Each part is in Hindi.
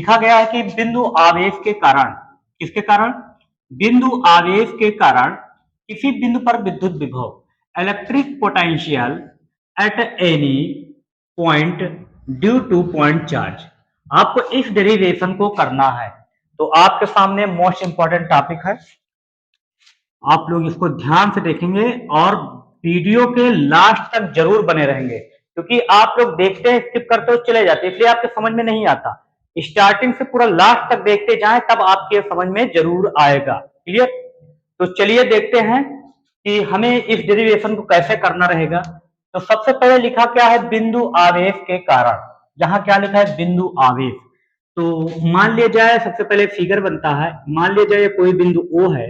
लिखा गया है कि बिंदु आवेश के कारण, किसके कारण? बिंदु आवेश के कारण किसी बिंदु पर विद्युत विभव electric potential at any point due two point charge. आपको इस डेरिवेशन को करना है, तो आपके सामने मोस्ट इंपॉर्टेंट टॉपिक है, आप लोग इसको ध्यान से देखेंगे और वीडियो के लास्ट तक जरूर बने रहेंगे, क्योंकि आप लोग देखते हैं स्किप करते हो चले जाते हैं, इसलिए आपके समझ में नहीं आता। स्टार्टिंग से पूरा लास्ट तक देखते जाएं, तब आपके समझ में जरूर आएगा। क्लियर? तो चलिए देखते हैं कि हमें इस डेरिवेशन को कैसे करना रहेगा। तो सबसे पहले लिखा क्या है? बिंदु आवेश के कारण। जहां क्या लिखा है? बिंदु आवेश। तो मान लिया जाए, सबसे पहले फिगर बनता है, मान लिया जाए कोई बिंदु O है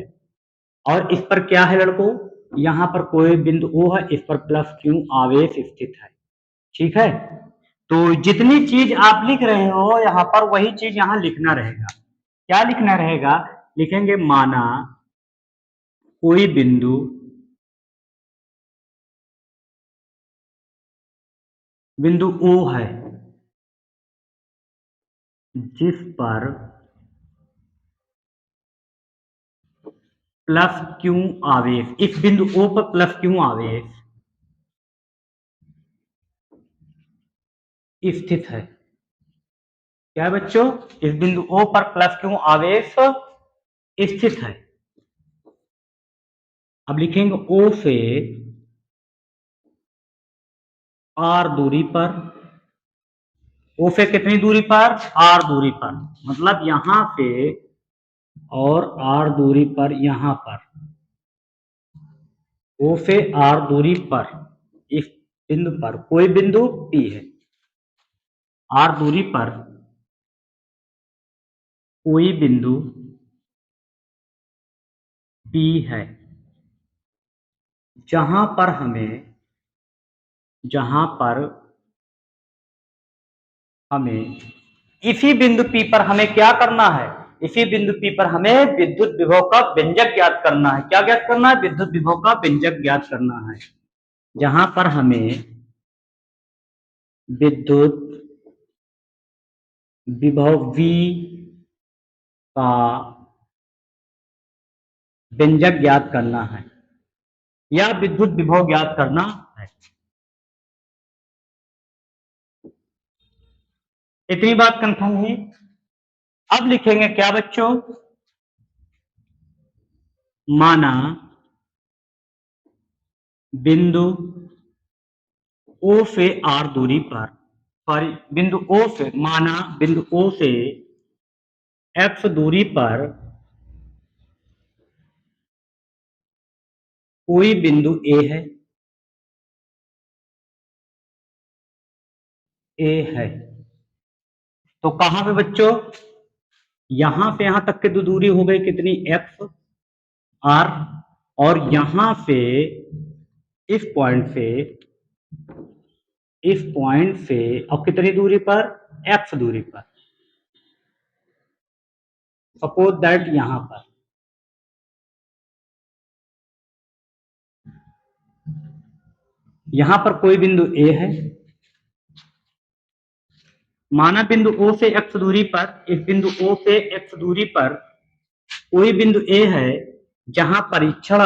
और इस पर क्या है लड़कों? यहां पर कोई बिंदु O है, इस पर प्लस Q आवेश स्थित है। ठीक है? तो जितनी चीज आप लिख रहे हो यहां पर, वही चीज यहां लिखना रहेगा। क्या लिखना रहेगा? लिखेंगे माना कोई बिंदु O है जिस पर प्लस Q आवेश, इस बिंदु O पर प्लस Q आवेश स्थित है। क्या है बच्चों? इस बिंदु O पर प्लस Q आवेश स्थित है। अब लिखेंगे O से R दूरी पर। O से कितनी दूरी पर? R दूरी पर, मतलब यहां से और R दूरी पर, यहां पर O से R दूरी पर इस बिंदु पर कोई बिंदु P है, R दूरी पर कोई बिंदु P है, जहां पर हमें इसी बिंदु P पर हमें क्या करना है? इसी बिंदु P पर हमें विद्युत विभव का व्यंजक ज्ञात करना है। क्या ज्ञात करना है? विद्युत विभव का व्यंजक ज्ञात करना है, जहां पर हमें विद्युत विभव V का व्यंजक ज्ञात करना है या विद्युत विभव ज्ञात करना है। इतनी बात कंफर्म हुई। अब लिखेंगे क्या बच्चों? माना बिंदु O से R दूरी पर, सॉरी बिंदु O से, माना बिंदु O से X दूरी पर कोई बिंदु A है। तो कहां पे बच्चों? यहां से यहां तक की दूरी हो गई कितनी? X R, और यहां से इस पॉइंट से अब कितनी दूरी पर? X दूरी पर। सपोज दैट यहां पर कोई बिंदु A है। माना बिंदु O से X दूरी पर, इस बिंदु O से X दूरी पर कोई बिंदु A है जहां परीक्षण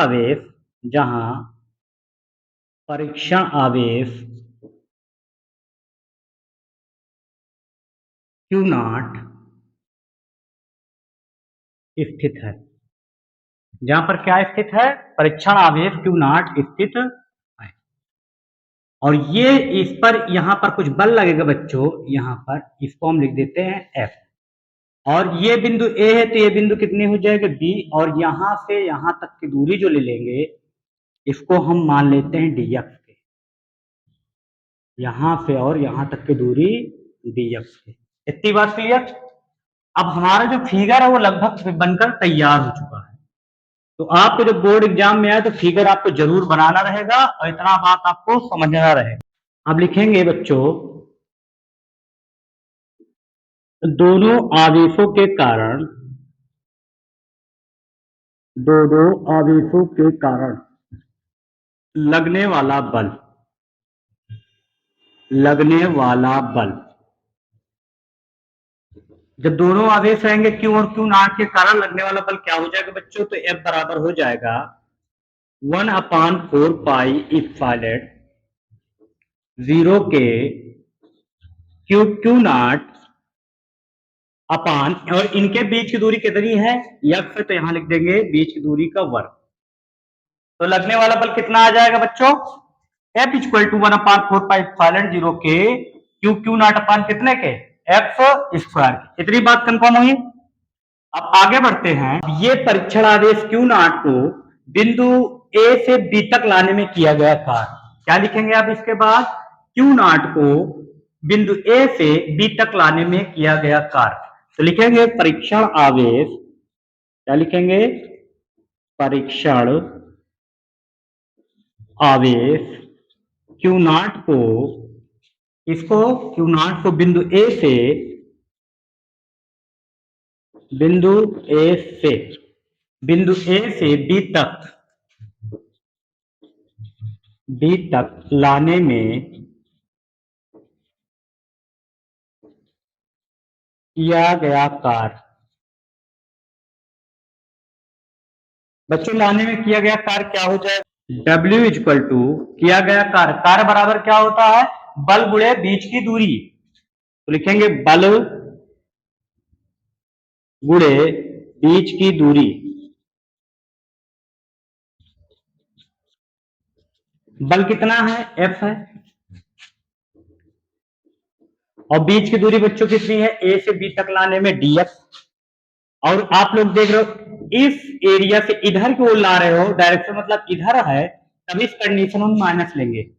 आवेश Q नॉट स्थित है। जहां पर क्या स्थित है? परीक्षण आवेश Q नॉट स्थित है। और ये इस पर यहां पर कुछ बल लगेगा बच्चों, यहां पर इसको हम लिख देते हैं F। और ये बिंदु A है, तो ये बिंदु कितनी हो जाएगा? B, और यहां से यहां तक की दूरी जो ले लेंगे इसको हम मान लेते हैं dx के। यहां से और यहां तक की दूरी dx के। इतनी बात क्लियर? अब हमारा जो फिगर है वो लगभग बनकर तैयार हो चुका है। तो आपको जब बोर्ड एग्जाम में आए तो फिगर आपको जरूर बनाना रहेगा और इतना बात आपको समझना रहेगा। अब लिखेंगे बच्चों, दोनों आवेशों के कारण लगने वाला बल जब दोनों आवेश रहेंगे Q और Q नॉट के कारण लगने वाला बल क्या हो जाएगा बच्चों, तो F बराबर हो जाएगा 1/4 पाई इप्सिलॉन 0 के Q नॉट अपान, और इनके बीच की दूरी कितनी है F है, तो यहां लिख देंगे बीच की दूरी का वर्ग। तो लगने वाला बल कितना आ जाएगा बच्चों, F equal to 1/4 pi epsilon 0 के Q नॉट अपान कितने के F स्क्वायर। इतनी बात कंफर्म हुई। अब आगे बढ़ते हैं। ये परीक्षण आवेश Q नॉट को बिंदु A से B तक लाने में किया गया कार्य, क्या लिखेंगे आप इसके बाद, Q नॉट को बिंदु A से B तक लाने में किया गया कार्य। तो लिखेंगे परीक्षण आवेश, क्या लिखेंगे, परीक्षण आवेश Q नॉट को, इसको Q नॉट को बिंदु A से बिंदु A से B तक लाने में किया गया कार्य। बच्चों लाने में किया गया कार्य क्या हो जाएगा, W इक्वल टू किया गया कार्य, कार्य बराबर क्या होता है, बल गुणे बीच की दूरी। तो लिखेंगे बल गुणे बीच की दूरी। बल कितना है, F है, और बीच की दूरी बच्चों कितनी है, A से B तक लाने में dx। और आप लोग देख रहे हो इस एरिया से इधर की ओर ला रहे हो, डायरेक्शन मतलब इधर है, तब इस कंडीशन में माइनस लेंगे,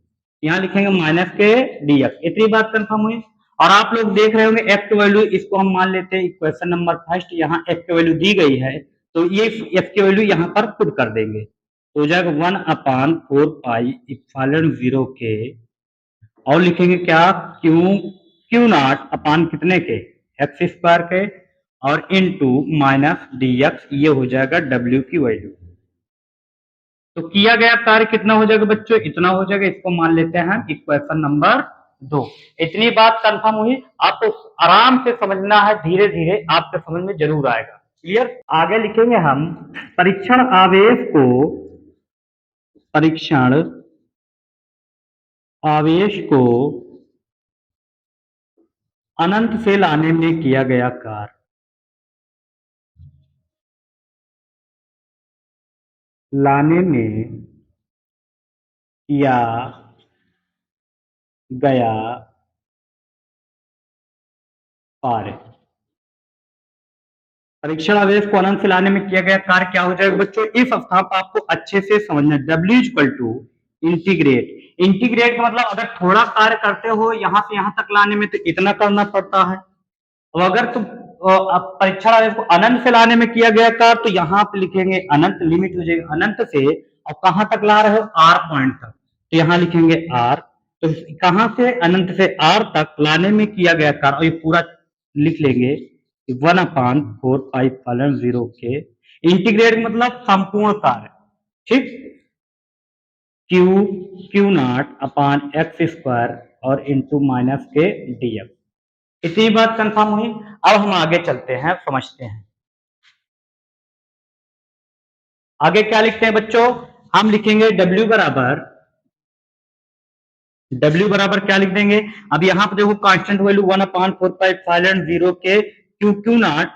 यहां लिखेंगे माइनस के dx। इतनी बात कंफर्म हुई। और आप लोग देख रहे होंगे f की वैल्यू, इसको हम मान लेते हैं इक्वेशन नंबर फर्स्ट, यहाँ f की वैल्यू दी गई है, तो ये f की वैल्यू यहाँ पर पुट कर देंगे, तो हो जाएगा 1/4 पाई इप्सिलॉन 0 के, और लिखेंगे क्या, क्यू नॉट अपान कितने के, एक्स स्क्वायर के, और इनटू माइनस dx, ये हो जाएगा W की वैल्यू। तो किया गया कार्य कितना हो जाएगा बच्चों, इतना हो जाएगा, इसको मान लेते हैं इक्वेशन नंबर 2। इतनी बात कंफर्म हुई। आपको आराम से समझना है, धीरे धीरे आपके समझ में जरूर आएगा। क्लियर। आगे लिखेंगे हम परीक्षण आवेश को अनंत से लाने में किया गया कार्य। लाने में किया गया कार्य, परीक्षण आवेश को अनंत से लाने में किया गया कार्य क्या हो जाएगा बच्चों, इस अवस्था को आपको अच्छे से समझना। W equal to integrate, integrate का मतलब अगर थोड़ा कार्य करते हो यहां से यहां तक लाने में तो इतना करना पड़ता है, और अगर तुम परीक्षण आवेश को अनंत से लाने में किया गया कार्य, तो यहाँ पे लिखेंगे अनंत, लिमिट हो जाएगी अनंत से, और कहां तक ला रहे हो, R पॉइंट तक, तो यहाँ लिखेंगे R। तो कहां से, अनंत से R तक लाने में किया गया कार्य, और ये पूरा लिख लेंगे 1/4 पाई इप्सिलॉन 0 के, इंटीग्रेट मतलब संपूर्ण कार्य, ठीक, क्यू नॉट अपान एक्स स्क्वायर और इंटू माइनस के dx। इतनी बात कंफर्म हुई। अब हम आगे चलते हैं, समझते हैं आगे क्या लिखते हैं बच्चों, हम लिखेंगे W बराबर क्या लिख देंगे, अब यहां पर देखो कांस्टेंट वैल्यू 1/4 पाई इप्सिलॉन 0 के क्यू नॉट,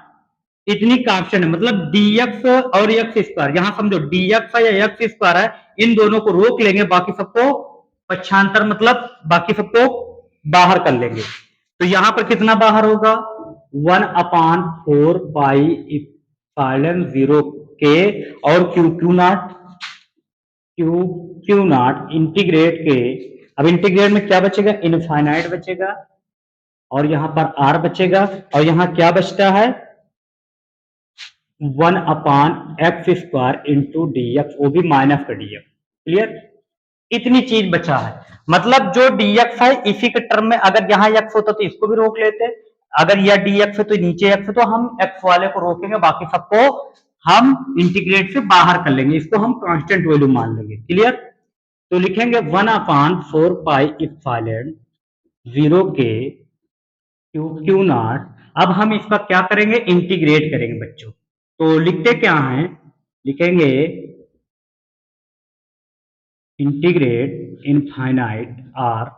इतनी कांस्टेंट है, मतलब dx और एक्स स्क्वायर, यहां समझो dx है या एक्स स्क्वायर है, इन दोनों को रोक लेंगे, बाकी सबको पक्षांतर मतलब बाकी सबको बाहर कर लेंगे। तो यहां पर कितना बाहर होगा, 1/4 पाई इप्सिलॉन 0 के, और क्यू नॉट इंटीग्रेट के, अब इंटीग्रेट में क्या बचेगा, इनफाइनाइट बचेगा, और यहां पर R बचेगा, और यहां क्या बचता है, 1/x स्क्वायर इंटू dx, वो भी माइनस का dx। क्लियर, इतनी चीज बचा है, मतलब जो dx है इसी के टर्म में, अगर यहाँ x होता तो इसको भी रोक लेते, अगर यह dx है तो नीचे x है, तो हम x वाले को रोकेंगे, बाकी सबको हम इंटीग्रेट से बाहर कर लेंगे, इसको हम कांस्टेंट वैल्यू मान लेंगे। क्लियर, तो लिखेंगे 1/4 पाई इप्सिलॉन 0 के क्यू नॉट अब हम इसका क्या करेंगे, इंटीग्रेट करेंगे बच्चों। तो लिखते क्या है, लिखेंगे इंटीग्रेट इनफाइनाइट आर।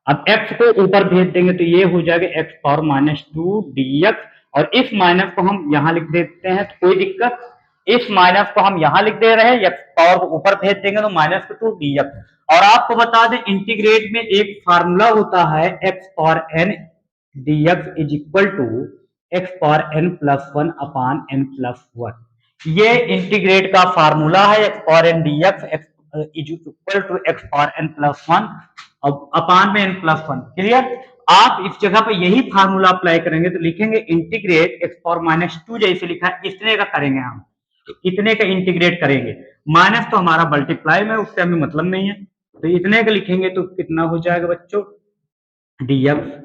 अब x को ऊपर भेज देंगे तो ये हो जाएगा x power minus two D x, और इस माइनस को हम यहां लिख देते हैं तो कोई दिक्कत, इस माइनस को हम यहां लिख दे रहे हैं, x पावर को ऊपर भेज देंगे तो माइनस टू डी एक्स। और आपको बता दें इंटीग्रेट में एक फार्मूला होता है x power n d x is equal to x power n plus one upon n plus one. ये इंटीग्रेट का फार्मूला है, x power n d x is equal to x power n plus one upon में एन प्लस वन। क्लियर। आप इस जगह पे यही फार्मूला अप्लाई करेंगे तो लिखेंगे integrate x power minus two, जैसे लिखा है इतने का करेंगे हम, इतने का इंटीग्रेट करेंगे। माइनस तो हमारा मल्टीप्लाई में, उससे हमें मतलब नहीं है, तो इतने का लिखेंगे तो कितना हो जाएगा बच्चों, डी एक्स।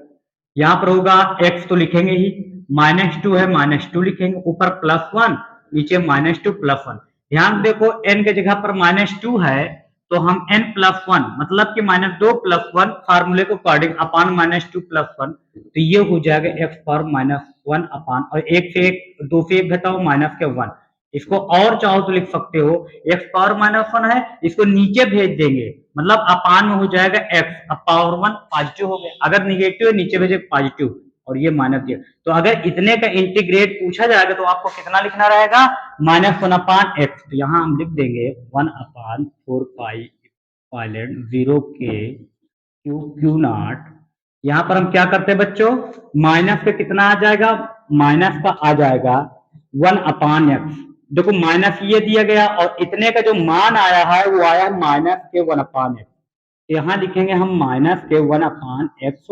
यहां पर होगा एक्स तो लिखेंगे ही, माइनस टू है माइनस टू लिखेंगे, ऊपर प्लस वन, नीचे माइनस टू प्लस वन। ध्यान देखो n के जगह पर माइनस टू है तो हम n प्लस वन मतलब कि माइनस दो प्लस वन फार्मूले को according upon minus two plus one, तो ये हो जाएगा एक्स पावर माइनस वन अपान, और एक से एक, दो से एक घटाओ माइनस के वन। इसको और चाहो तो लिख सकते हो एक्स पावर माइनस वन है, इसको नीचे भेज देंगे मतलब अपान में हो जाएगा एक्स, अब पावर वन पॉजिटिव हो गया, अगर निगेटिव है नीचे भेजे पॉजिटिव, और ये माइनस दिया। तो अगर इतने का इंटीग्रेट पूछा जाएगा तो आपको कितना लिखना रहेगा, माइनस वन अपान एक्स। तो यहाँ हम लिख देंगे वन अपान फोर पाई पायलट जीरो के क्यू क्यू नॉट। यहाँ पर हम क्या करते हैं बच्चों, माइनस पे कितना आ जाएगा, माइनस का आ जाएगा वन अपान एक्स। देखो माइनस ये दिया गया और इतने का जो मान आया है वो आया है माइनस के वन अपान एक्स। यहाँ लिखेंगे हम माइनस के वन अपान एक्स,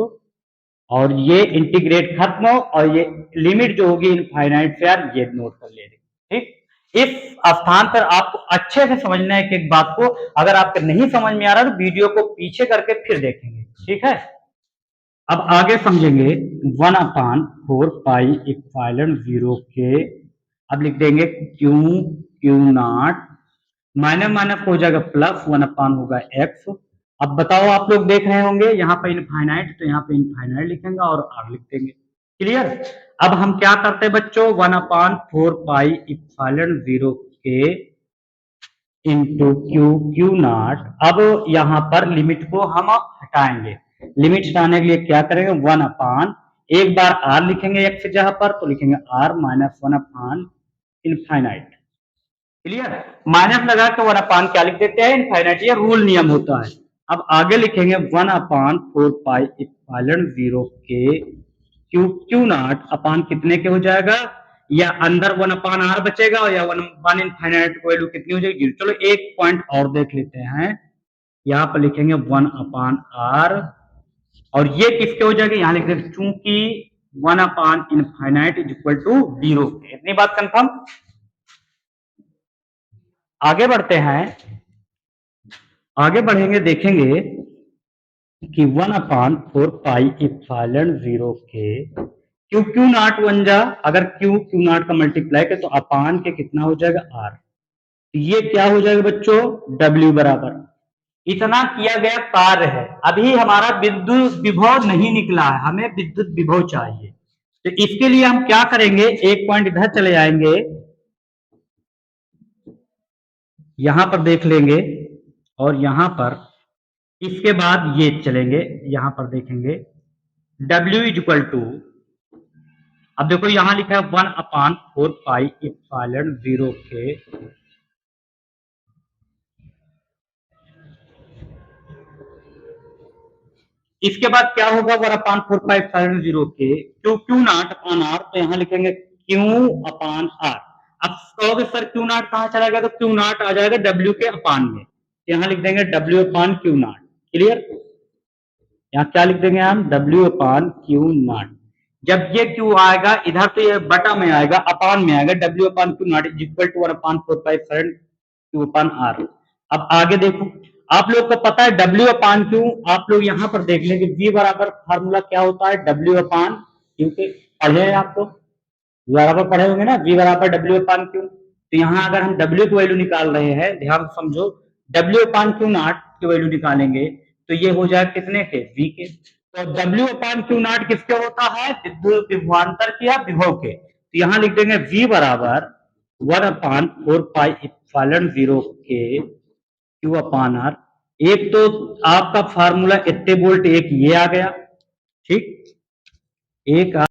और ये इंटीग्रेट खत्म हो, और ये लिमिट जो होगी इनफाइनाइट से यार ये नोट कर ले। ठीक, इस स्थान पर आपको अच्छे से समझना है कि एक बात को, अगर आपको नहीं समझ में आ रहा तो वीडियो को पीछे करके फिर देखेंगे। ठीक है, अब आगे समझेंगे one upon four pi epsilon zero के, अब लिख देंगे Q Q not, minus minus हो जाएगा प्लस, वन अपान होगा एक्स। अब बताओ आप लोग देख रहे होंगे यहाँ पे इनफाइनाइट, तो यहाँ पे इनफाइनाइट लिखेंगे और आर लिख देंगे। क्लियर। अब हम क्या करते हैं बच्चों, one upon four pi epsilon zero के इंटू क्यू क्यू नॉट। अब यहाँ पर लिमिट को हम हटाएंगे, लिमिट हटाने के लिए क्या करेंगे, वन अपान, एक बार आर लिखेंगे एक्स जहां पर तो लिखेंगे r minus one upon infinite. Clear, minus लगा के वन अपान क्या लिख देते हैं, इनफाइनाइट, ये रूल नियम होता है। अब आगे लिखेंगे one upon four pi epsilon zero के क्यू क्यू नॉट अपान कितने के हो जाएगा, या अंदर वन अपान आर बचेगा और या वन अपान इनफाइनाइट को वैल्यू कितनी हो जाएगी। चलो एक पॉइंट और देख लेते हैं, यहाँ पर लिखेंगे वन अपान आर, और ये किसके हो जाएगा, यहाँ लिख देंगे चूंकि one upon infinite is equal to zero. इतनी बात कंफर्म। आगे बढ़ते हैं, आगे बढ़ेंगे देखेंगे कि one upon four pi epsilon zero के क्यू क्यू नॉट वन जा, अगर क्यू क्यू नॉट का मल्टीप्लाई करे तो अपान के कितना हो जाएगा आर, तो ये क्या हो जाएगा बच्चों, डब्ल्यू बराबर इतना किया गया कार्य है। अभी हमारा विद्युत विभव नहीं निकला है, हमें विद्युत विभव चाहिए। तो इसके लिए हम क्या करेंगे, एक पॉइंट इधर चले जाएंगे, यहां पर देख लेंगे, और यहां पर इसके बाद ये चलेंगे, यहां पर देखेंगे W इज इक्वल टू, अब देखो यहां लिखा है one upon four pi epsilon zero के, इसके बाद क्या होगा, one upon four pi epsilon zero के Q Q naught upon R, तो यहां लिखेंगे क्यू अपान आर। अब कहोगे सर क्यू नॉट कहां चला गया, तो क्यू नॉट आ जाएगा W के अपान में, यहां लिख देंगे W upon q not. Clear, यहाँ क्या लिख देंगे हम, W अपान क्यू नॉट। जब ये Q आएगा इधर तो ये बटा में आएगा, अपान में आएगा, W upon q naught is equal to one upon four pi q upon r. अब आगे देखो, आप लोग को पता है W अपान क्यू, आप लोग यहाँ पर देख लेंगे V बराबर फार्मूला क्या होता है, W अपान क्यू के, पढ़े हैं आप लोग, बराबर पढ़े होंगे ना, V बराबर W अपान क्यू। तो यहाँ अगर हम W की वैल्यू निकाल रहे हैं, ध्यान समझो, W अपान क्यू नॉट की वैल्यू निकालेंगे तो ये हो जाएगा कितने के, V के। तो W अपान क्यू नॉट किसके होता है? विद्युत विभवांतर के या विभव के। तो यहां लिख देंगे V बराबर 1/4 पाई एप्सिलॉन 0 के क्यू अपान आर। एक तो आपका फार्मूला 80 वोल्ट, एक ये आ गया, ठीक। एक